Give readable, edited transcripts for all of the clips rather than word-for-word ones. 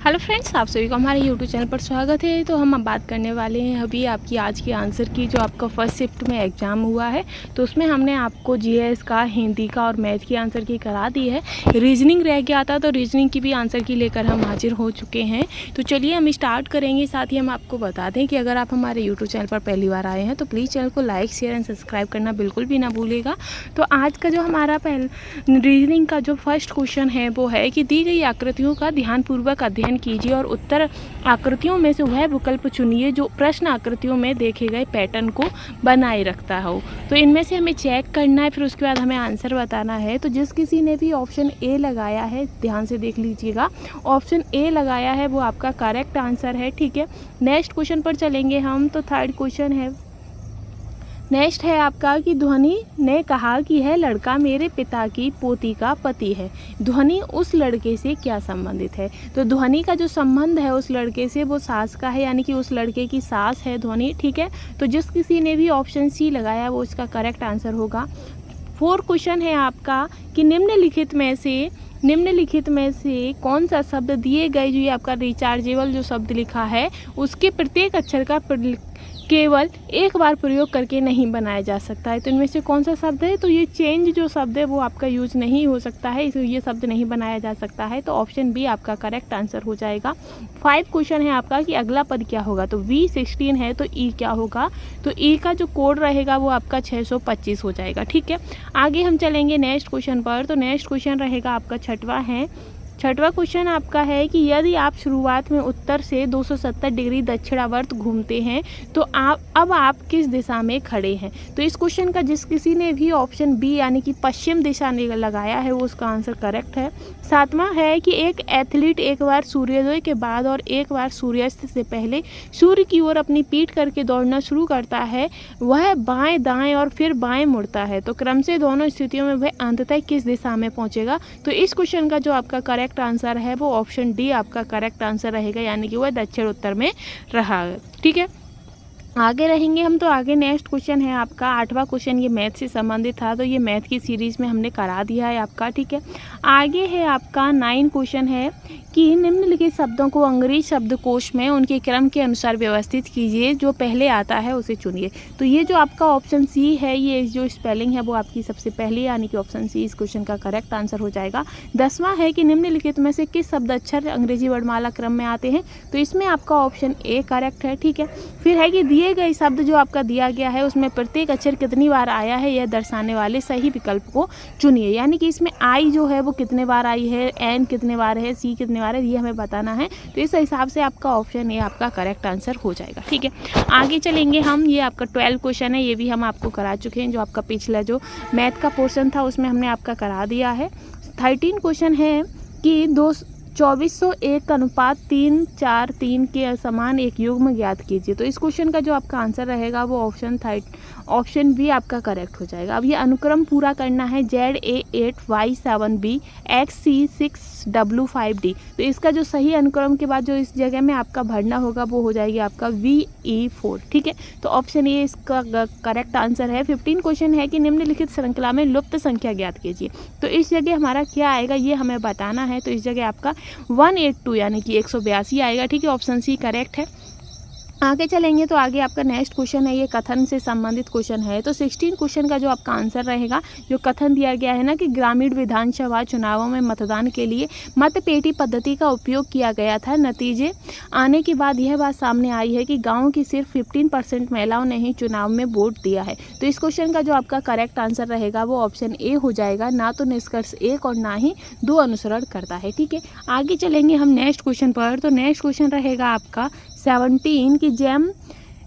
Hello friends, आप सभी को हमारे यूट्यूब चैनल पर स्वागत है। तो हम अब बात करने वाले हैं अभी आपकी आज की आंसर की, जो आपका फर्स्ट शिफ्ट में एग्ज़ाम हुआ है। तो उसमें हमने आपको जीएस का, हिंदी का और मैथ की आंसर की करा दी है। रीजनिंग रह गया था, तो रीजनिंग की भी आंसर की लेकर हम हाजिर हो चुके हैं। तो चलिए हम स्टार्ट करेंगे। साथ ही हम आपको बता दें कि अगर आप हमारे यूट्यूब चैनल पर पहली बार आए हैं तो प्लीज़ चैनल को लाइक, शेयर एंड सब्सक्राइब करना बिल्कुल भी ना भूलिएगा। तो आज का जो हमारा रीजनिंग का जो फर्स्ट क्वेश्चन है वो है कि दी गई आकृतियों का ध्यानपूर्वक अध्ययन कीजिए और उत्तर आकृतियों में से वह विकल्प चुनिए जो प्रश्न आकृतियों में देखे गए पैटर्न को बनाए रखता हो। तो इनमें से हमें चेक करना है, फिर उसके बाद हमें आंसर बताना है। तो जिस किसी ने भी ऑप्शन ए लगाया है, ध्यान से देख लीजिएगा, ऑप्शन ए लगाया है वो आपका करेक्ट आंसर है। ठीक है, नेक्स्ट क्वेश्चन पर चलेंगे हम। तो थर्ड क्वेश्चन है, नेक्स्ट है आपका कि ध्वनि ने कहा कि यह लड़का मेरे पिता की पोती का पति है। ध्वनि उस लड़के से क्या संबंधित है? तो ध्वनि का जो संबंध है उस लड़के से वो सास का है, यानी कि उस लड़के की सास है ध्वनि। ठीक है, तो जिस किसी ने भी ऑप्शन सी लगाया वो इसका करेक्ट आंसर होगा। फोर्थ क्वेश्चन है आपका कि निम्नलिखित में से कौन सा शब्द दिए गए, जो ये आपका रिचार्जेबल जो शब्द लिखा है उसके प्रत्येक अक्षर का केवल एक बार प्रयोग करके नहीं बनाया जा सकता है। तो इनमें से कौन सा शब्द है? तो ये चेंज जो शब्द है वो आपका यूज नहीं हो सकता है, इसलिए ये शब्द नहीं बनाया जा सकता है। तो ऑप्शन बी आपका करेक्ट आंसर हो जाएगा। 5 क्वेश्चन है आपका कि अगला पद क्या होगा। तो V16 है तो ई क्या होगा? तो ई का जो कोड रहेगा वो आपका 625 हो जाएगा। ठीक है, आगे हम चलेंगे नेक्स्ट क्वेश्चन पर। तो नेक्स्ट क्वेश्चन रहेगा आपका छठवां क्वेश्चन आपका है कि यदि आप शुरुआत में उत्तर से 270 डिग्री दक्षिणावर्त घूमते हैं तो अब आप किस दिशा में खड़े हैं? तो इस क्वेश्चन का जिस किसी ने भी ऑप्शन बी यानी कि पश्चिम दिशा ने लगाया है वो उसका आंसर करेक्ट है। 7वां है कि एक एथलीट एक बार सूर्योदय के बाद और एक बार सूर्यास्त से पहले सूर्य की ओर अपनी पीठ करके दौड़ना शुरू करता है। वह बाएं, दाएं और फिर बाएं मुड़ता है, तो क्रम से दोनों स्थितियों में वह अंततः किस दिशा में पहुंचेगा? तो इस क्वेश्चन का जो आपका करेक्ट आंसर है वो ऑप्शन डी आपका करेक्ट आंसर रहेगा, यानी कि वह दक्षिण उत्तर में रहा। ठीक है, आगे रहेंगे हम। तो आगे नेक्स्ट क्वेश्चन है आपका 8वां क्वेश्चन, ये मैथ से संबंधित था, तो ये मैथ की सीरीज में हमने करा दिया है आपका। ठीक है, आगे है आपका 9 क्वेश्चन है कि निम्नलिखित शब्दों को अंग्रेजी शब्दकोश में उनके क्रम के अनुसार व्यवस्थित कीजिए, जो पहले आता है उसे चुनिए। तो ये जो आपका ऑप्शन सी है, ये जो स्पेलिंग है वो आपकी सबसे पहले, यानी कि ऑप्शन सी इस क्वेश्चन का करेक्ट आंसर हो जाएगा। 10वां है कि निम्नलिखित में से किस शब्द अक्षर अंग्रेजी वर्णमाला क्रम में आते हैं? तो इसमें आपका ऑप्शन ए करेक्ट है। ठीक है, फिर है कि दिए गए शब्द जो आपका दिया गया है उसमें प्रत्येक अक्षर कितनी बार आया है यह दर्शाने वाले सही विकल्प को चुनिए, यानी कि इसमें आई जो है वो कितने बार आई है, एन कितने बार है, सी कितने बार है, ये हमें बताना है। तो इस हिसाब से आपका ऑप्शन ए आपका करेक्ट आंसर हो जाएगा। ठीक है, आगे चलेंगे हम। ये आपका 12 क्वेश्चन है, ये भी हम आपको करा चुके हैं, जो आपका पिछला जो मैथ का पोर्शन था उसमें हमने आपका करा दिया है। 13 क्वेश्चन है कि 2401:3:4:3 के समान एक युग्म ज्ञात कीजिए। तो इस क्वेश्चन का जो आपका आंसर रहेगा वो ऑप्शन बी आपका करेक्ट हो जाएगा। अब ये अनुक्रम पूरा करना है, ZA8Y7B XC6W5D। तो इसका जो सही अनुक्रम के बाद जो इस जगह में आपका भरना होगा वो हो जाएगी आपका VE4। ठीक है, तो ऑप्शन ए इसका करेक्ट आंसर है। 15 क्वेश्चन है कि निम्नलिखित श्रृंखला में लुप्त संख्या ज्ञात कीजिए। तो इस जगह हमारा क्या आएगा ये हमें बताना है। तो इस जगह आपका 182 यानी कि 182 आएगा। ठीक है, ऑप्शन सी करेक्ट है। आगे चलेंगे तो आगे आपका नेक्स्ट क्वेश्चन है, ये कथन से संबंधित क्वेश्चन है। तो 16 क्वेश्चन का जो आपका आंसर रहेगा, जो कथन दिया गया है ना कि ग्रामीण विधानसभा चुनावों में मतदान के लिए मतपेटी पद्धति का उपयोग किया गया था। नतीजे आने के बाद यह बात सामने आई है कि गाँव की सिर्फ 15% महिलाओं ने ही चुनाव में वोट दिया है। तो इस क्वेश्चन का जो आपका करेक्ट आंसर रहेगा वो ऑप्शन ए हो जाएगा, ना तो निष्कर्ष 1 और ना ही 2 अनुसरण करता है। ठीक है, आगे चलेंगे हम नेक्स्ट क्वेश्चन पर। तो नेक्स्ट क्वेश्चन रहेगा आपका 17 कि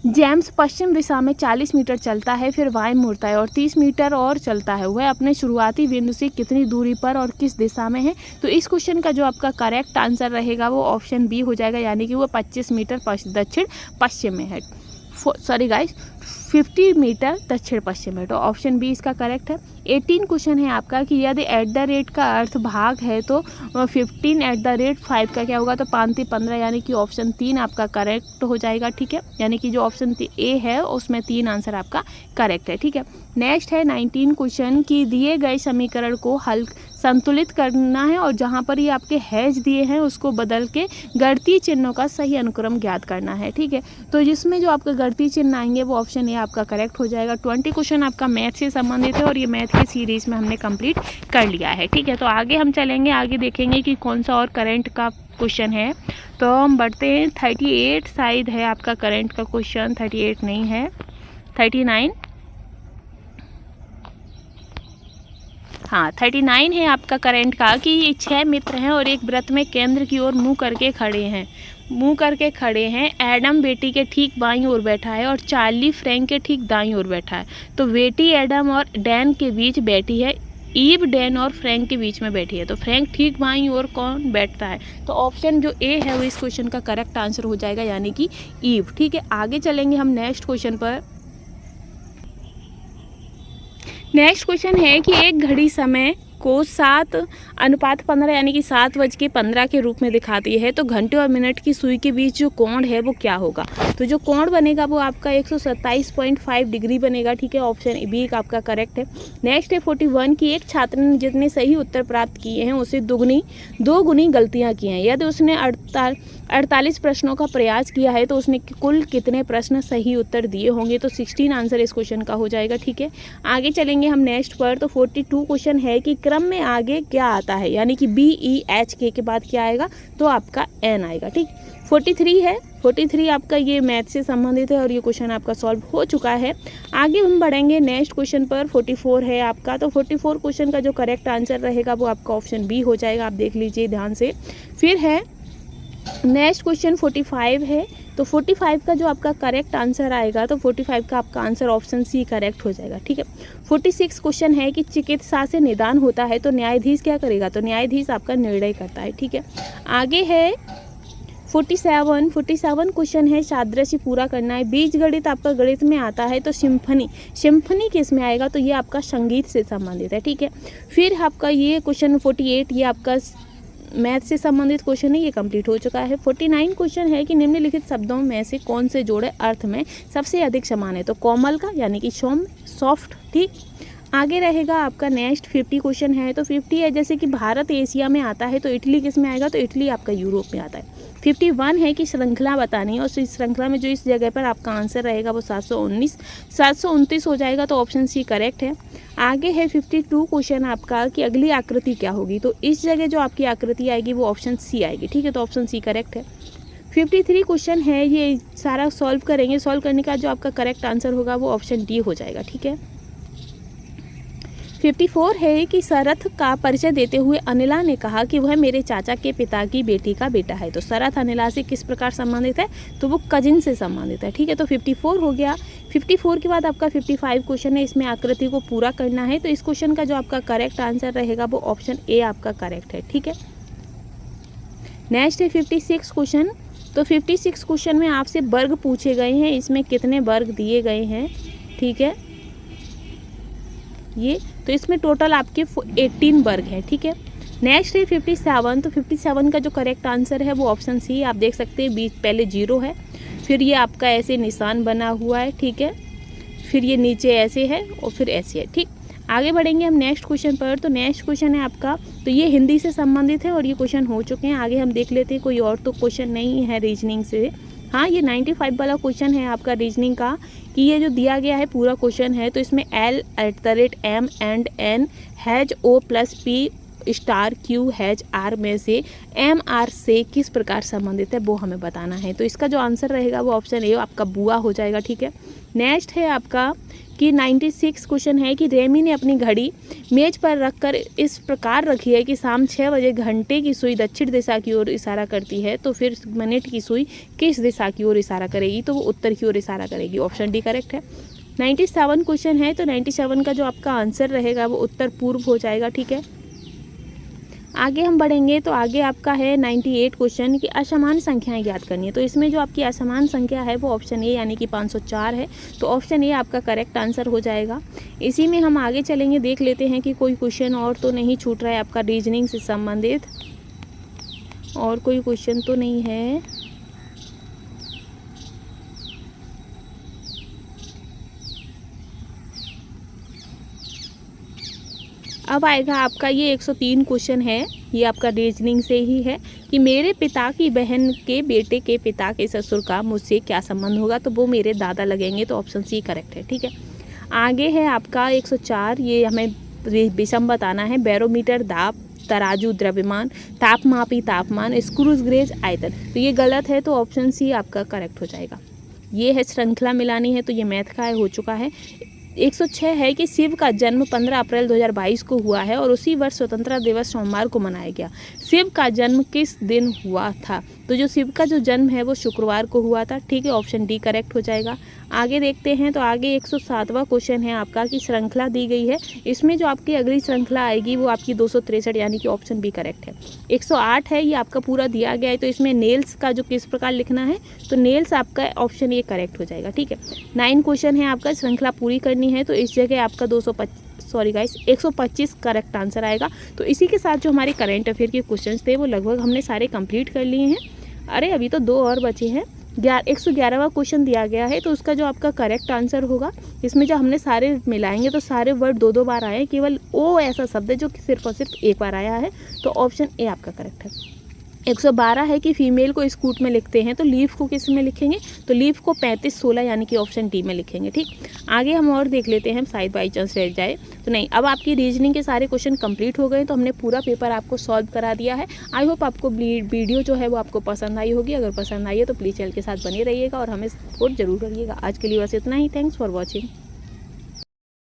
जेम्स पश्चिम दिशा में 40 मीटर चलता है, फिर वाई मुड़ता है और 30 मीटर और चलता है। वह अपने शुरुआती बिंदु से कितनी दूरी पर और किस दिशा में है? तो इस क्वेश्चन का जो आपका करेक्ट आंसर रहेगा वो ऑप्शन बी हो जाएगा, यानी कि वो 25 मीटर दक्षिण पश्चिम में है। 50 मीटर दक्षिण पश्चिम है। तो ऑप्शन बी इसका करेक्ट है। 18 क्वेश्चन है आपका कि यदि @ का अर्थ भाग है तो 15 @ 5 का क्या होगा? तो 5 × 15, यानी कि ऑप्शन 3 आपका करेक्ट हो जाएगा। ठीक है, यानी कि जो ऑप्शन ए है उसमें 3 आंसर आपका करेक्ट है। ठीक है, नेक्स्ट है 19 क्वेश्चन कि दिए गए समीकरण को हल संतुलित करना है और जहाँ पर ये आपके हैज दिए हैं उसको बदल के गणितीय चिन्हों का सही अनुक्रम ज्ञात करना है। ठीक है, तो जिसमें जो आपका गणितीय चिन्ह आएंगे वो ऑप्शन ए आपका करेक्ट हो जाएगा। 20 क्वेश्चन आपका मैथ से संबंधित है और ये मैथ की सीरीज में हमने कंप्लीट कर लिया है। ठीक है, तो आगे हम चलेंगे, आगे देखेंगे कि कौन सा और करंट का क्वेश्चन है। तो हम बढ़ते हैं 38 शायद है आपका करंट का क्वेश्चन, 38 नहीं है, 39, हाँ 39 है आपका करंट का कि ये 6 मित्र हैं और एक व्रत में केंद्र की ओर मुंह करके खड़े हैं। एडम बेटी के ठीक बाईं ओर बैठा है और चार्ली फ्रैंक के ठीक दाईं ओर बैठा है। तो बेटी एडम और डैन के बीच बैठी है, ईव डैन और फ्रैंक के बीच में बैठी है। तो फ्रैंक ठीक बाईं ओर कौन बैठता है? तो ऑप्शन जो ए है वो इस क्वेश्चन का करेक्ट आंसर हो जाएगा, यानी कि ईव। ठीक है, आगे चलेंगे हम नेक्स्ट क्वेश्चन पर। नेक्स्ट क्वेश्चन है कि एक घड़ी समय को 7:15 यानी कि 7:15 के रूप में दिखाती है, तो घंटे और मिनट की सुई के बीच जो कोण है वो क्या होगा? तो जो कोण बनेगा वो आपका 127.5 डिग्री बनेगा। ठीक है, ऑप्शन बी आपका करेक्ट है। नेक्स्ट है 41 की एक छात्र ने जितने सही उत्तर प्राप्त किए हैं उसे दो गुनी गलतियां की हैं। यदि उसने 48 प्रश्नों का प्रयास किया है तो उसने कुल कितने प्रश्न सही उत्तर दिए होंगे? तो 16 आंसर इस क्वेश्चन का हो जाएगा। ठीक है, आगे चलेंगे हम नेक्स्ट पर। तो 42 क्वेश्चन है कि क्रम में आगे क्या आता है, यानी कि BEHK के बाद क्या आएगा? तो आपका N आएगा। ठीक, 43 है, 43 आपका ये मैथ से संबंधित है और ये क्वेश्चन आपका सॉल्व हो चुका है। आगे हम बढ़ेंगे नेक्स्ट क्वेश्चन पर। 44 है आपका, तो 44 क्वेश्चन का जो करेक्ट आंसर रहेगा वो आपका ऑप्शन बी हो जाएगा, आप देख लीजिए ध्यान से। फिर है नेक्स्ट क्वेश्चन 45 है, तो 45 का जो आपका करेक्ट आंसर आएगा तो 45 का आपका आंसर ऑप्शन सी करेक्ट हो जाएगा। ठीक है, 46 क्वेश्चन है कि चिकित्सा से निदान होता है तो न्यायाधीश क्या करेगा? तो न्यायाधीश आपका निर्णय करता है। ठीक है, आगे है 47 क्वेश्चन है सादृश्य पूरा करना है। बीजगणित आपका गणित में आता है तो सिम्फनी किस में आएगा? तो ये आपका संगीत से संबंधित है। ठीक है, फिर आपका ये क्वेश्चन 48 ये आपका मैथ से संबंधित क्वेश्चन है, ये कंप्लीट हो चुका है। 49 क्वेश्चन है कि निम्नलिखित शब्दों में से कौन से जोड़े अर्थ में सबसे अधिक समान है? तो कोमल का, यानी कि सॉफ्ट। ठीक, आगे रहेगा आपका नेक्स्ट 50 क्वेश्चन है, तो 50 है जैसे कि भारत एशिया में आता है तो इटली किस में आएगा? तो इटली आपका यूरोप में आता है। 51 है कि श्रृंखला बतानी है और इस श्रृंखला में जो इस जगह पर आपका आंसर रहेगा वो 729 हो जाएगा, तो ऑप्शन सी करेक्ट है। आगे है 52 क्वेश्चन आपका कि अगली आकृति क्या होगी? तो इस जगह जो आपकी आकृति आएगी वो ऑप्शन सी आएगी। ठीक है, तो ऑप्शन सी करेक्ट है। 53 क्वेश्चन है, ये सारा सॉल्व करेंगे, सॉल्व करने का जो आपका करेक्ट आंसर होगा वो ऑप्शन डी हो जाएगा। ठीक है, 54 है कि शरथ का परिचय देते हुए अनिला ने कहा कि वह मेरे चाचा के पिता की बेटी का बेटा है। तो शरथ अनिला से किस प्रकार संबंधित है? तो वो कजिन से संबंधित है। ठीक है, तो 54 हो गया। 54 के बाद आपका 55 क्वेश्चन है, इसमें आकृति को पूरा करना है। तो इस क्वेश्चन का जो आपका करेक्ट आंसर रहेगा वो ऑप्शन ए आपका करेक्ट है। ठीक है, नेक्स्ट है 56 क्वेश्चन। तो 56 क्वेश्चन में आपसे वर्ग पूछे गए हैं, इसमें कितने वर्ग दिए गए हैं? ठीक है, ये तो इसमें टोटल आपके 18 वर्ग है। ठीक है, नेक्स्ट है 57। तो 57 का जो करेक्ट आंसर है वो ऑप्शन सी, आप देख सकते हैं बीच पहले 0 है, फिर ये आपका ऐसे निशान बना हुआ है। ठीक है, फिर ये नीचे ऐसे है और फिर ऐसे है। ठीक, आगे बढ़ेंगे हम नेक्स्ट क्वेश्चन पर। तो नेक्स्ट क्वेश्चन है आपका, तो ये हिंदी से संबंधित है और ये क्वेश्चन हो चुके हैं। आगे हम देख लेते हैं, कोई और तो क्वेश्चन नहीं है रीजनिंग से। हाँ, ये 95 वाला क्वेश्चन है आपका रीजनिंग का, कि ये जो दिया गया है पूरा क्वेश्चन है, तो इसमें L@M and N has O plus P star Q has R में से MR से किस प्रकार संबंधित है वो हमें बताना है। तो इसका जो आंसर रहेगा वो ऑप्शन ए आपका बुआ हो जाएगा। ठीक है, नेक्स्ट है आपका कि 96 क्वेश्चन है कि रेमी ने अपनी घड़ी मेज पर रखकर इस प्रकार रखी है कि शाम 6 बजे घंटे की सुई दक्षिण दिशा की ओर इशारा करती है, तो फिर मिनट की सुई किस दिशा की ओर इशारा करेगी? तो वो उत्तर की ओर इशारा करेगी, ऑप्शन डी करेक्ट है। 97 क्वेश्चन है, तो 97 का जो आपका आंसर रहेगा वो उत्तर पूर्व हो जाएगा। ठीक है, आगे हम बढ़ेंगे। तो आगे आपका है 98 क्वेश्चन कि असमान संख्याएं ज्ञात करनी है। तो इसमें जो आपकी असमान संख्या है वो ऑप्शन ए यानी कि 504 है, तो ऑप्शन ए आपका करेक्ट आंसर हो जाएगा। इसी में हम आगे चलेंगे, देख लेते हैं कि कोई क्वेश्चन और तो नहीं छूट रहा है आपका रीजनिंग से संबंधित, और कोई क्वेश्चन तो नहीं है। अब आएगा आपका ये 103 क्वेश्चन है, ये आपका रीजनिंग से ही है कि मेरे पिता की बहन के बेटे के पिता के ससुर का मुझसे क्या संबंध होगा, तो वो मेरे दादा लगेंगे, तो ऑप्शन सी करेक्ट है। ठीक है, आगे है आपका 104, ये हमें विषम बताना है। बैरोमीटर दाब, तराजू द्रव्यमान, तापमापी तापमान, स्क्रूज गेज आयतन, तो ये गलत है, तो ऑप्शन सी आपका करेक्ट हो जाएगा। ये है श्रृंखला मिलानी है, तो ये मैथ का हो चुका है। 106 है कि शिव का जन्म 15 अप्रैल 2022 को हुआ है और उसी वर्ष स्वतंत्रता दिवस सोमवार को मनाया गया। शिव का जन्म किस दिन हुआ था, तो जो शिव का जो जन्म है वो शुक्रवार को हुआ था। ठीक है, ऑप्शन डी करेक्ट हो जाएगा। आगे देखते हैं, तो आगे 107वां क्वेश्चन है आपका कि श्रृंखला दी गई है, इसमें जो आपकी अगली श्रृंखला आएगी वो आपकी 263, यानी कि ऑप्शन बी करेक्ट है। 108 है, ये आपका पूरा दिया गया है, तो इसमें नेल्स का जो किस प्रकार लिखना है, तो नेल्स आपका ऑप्शन ये करेक्ट हो जाएगा। ठीक है, 9 क्वेश्चन है आपका, श्रृंखला पूरी करनी है, तो इस जगह आपका 125 करेक्ट आंसर आएगा। तो इसी के साथ जो हमारे करंट अफेयर के क्वेश्चंस थे वो लगभग हमने सारे कंप्लीट कर लिए हैं। अरे अभी तो 2 और बचे हैं। 111वां क्वेश्चन दिया गया है, तो उसका जो आपका करेक्ट आंसर होगा, इसमें जो हमने सारे मिलाएंगे तो सारे वर्ड 2-2 बार आए, केवल ओ ऐसा शब्द है जो सिर्फ और सिर्फ एक बार आया है, तो ऑप्शन ए आपका करेक्ट है। 112 है कि फीमेल को स्कूट में लिखते हैं, तो लीफ को किस में लिखेंगे, तो लीफ को 35-16 यानी कि ऑप्शन डी में लिखेंगे। ठीक, आगे हम और देख लेते हैं, शायद बाई चांस रह जाए तो नहीं। अब आपकी रीजनिंग के सारे क्वेश्चन कंप्लीट हो गए, तो हमने पूरा पेपर आपको सॉल्व करा दिया है। आई होप आपको वीडियो जो है वो आपको पसंद आई होगी। अगर पसंद आई है तो प्लीज़ चैनल के साथ बने रहिएगा और हमें सपोर्ट जरूर करिएगा। आज के लिए बस इतना ही। Thanks for watching.